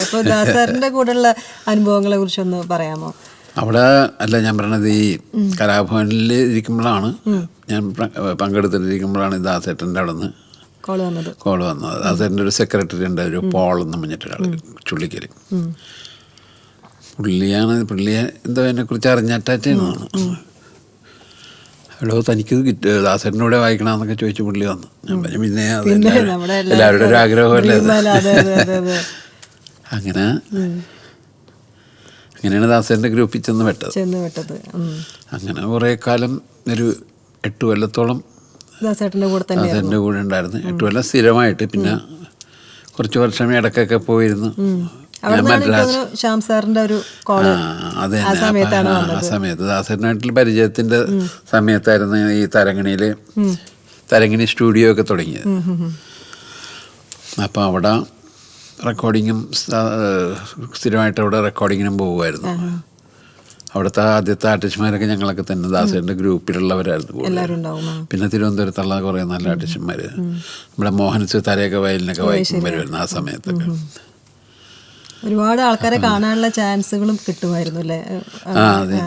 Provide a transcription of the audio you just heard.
അപ്പോൾ ദാസാറിൻ്റെ കൂടെയുള്ള അനുഭവങ്ങളെ കുറിച്ചൊന്ന് പറയാമോ? അവിടെ അല്ല ഞാൻ പറയണത്, ഈ കലാഭവനിൽ ഇരിക്കുമ്പോഴാണ് ഞാൻ പങ്കെടുത്തിരിക്കുമ്പോഴാണ് ദാസേട്ടൻ്റെ അവിടെ നിന്ന് കോള് വന്നത്. ദാസേട്ടൻ്റെ ഒരു സെക്രട്ടറി ഉണ്ട്, ഒരു പോൾ എന്ന് പറഞ്ഞിട്ടൊരാൾ ചുള്ളിക്കല്. പുള്ളിയെ എന്തോ എന്നെക്കുറിച്ച് അറിഞ്ഞാറ്റാറ്റാണ്. ഹലോ, തനിക്ക് ദാസേട്ടൻ്റെ കൂടെ വായിക്കണമെന്നൊക്കെ ചോദിച്ചു പുള്ളി വന്നു. ഞാൻ പറഞ്ഞു പിന്നെ എല്ലാവരുടെ ഒരു ആഗ്രഹമല്ലേ അത്. അങ്ങനെയാണ് ദാസേട്ടൻ്റെ ഗ്രൂപ്പിൽ ചെന്ന് പെട്ടത്. അങ്ങനെ കുറേ കാലം, ഒരു 8 കൊല്ലത്തോളം ദാസേട്ടൻ്റെ കൂടെ ഉണ്ടായിരുന്നു. 8 കൊല്ലം സ്ഥിരമായിട്ട്. പിന്നെ കുറച്ച് വർഷം ഇടയ്ക്കൊക്കെ പോയിരുന്നു. ആ സമയത്ത് ദാസേട്ടനായിട്ടുള്ള പരിചയത്തിന്റെ സമയത്തായിരുന്നു ഈ തരങ്ങിണി സ്റ്റുഡിയോ ഒക്കെ തുടങ്ങിയത്. അപ്പം അവിടെ റെക്കോർഡിങ്ങും സ്ഥിരമായിട്ട് അവിടെ റെക്കോർഡിങ്ങിനും പോകുമായിരുന്നു. അവിടുത്തെ ആദ്യത്തെ ആർട്ടിസ്റ്റുമാരൊക്കെ ഞങ്ങളൊക്കെ തന്നെ ദാസേട്ടൻ്റെ ഗ്രൂപ്പിലുള്ളവരായിരുന്നു. പിന്നെ തിരുവനന്തപുരത്തുള്ള കുറേ നല്ല ആർട്ടിസ്റ്റുമാർ, നമ്മുടെ മോഹൻ സിതാരയൊക്കെ വയലിനൊക്കെ വായിക്കും വരുമായിരുന്നു. ആ സമയത്തൊക്കെ ഒരുപാട് ആൾക്കാരെ കാണാനുള്ള ചാൻസുകളും കിട്ടുമായിരുന്നു അല്ലേ? അതെ.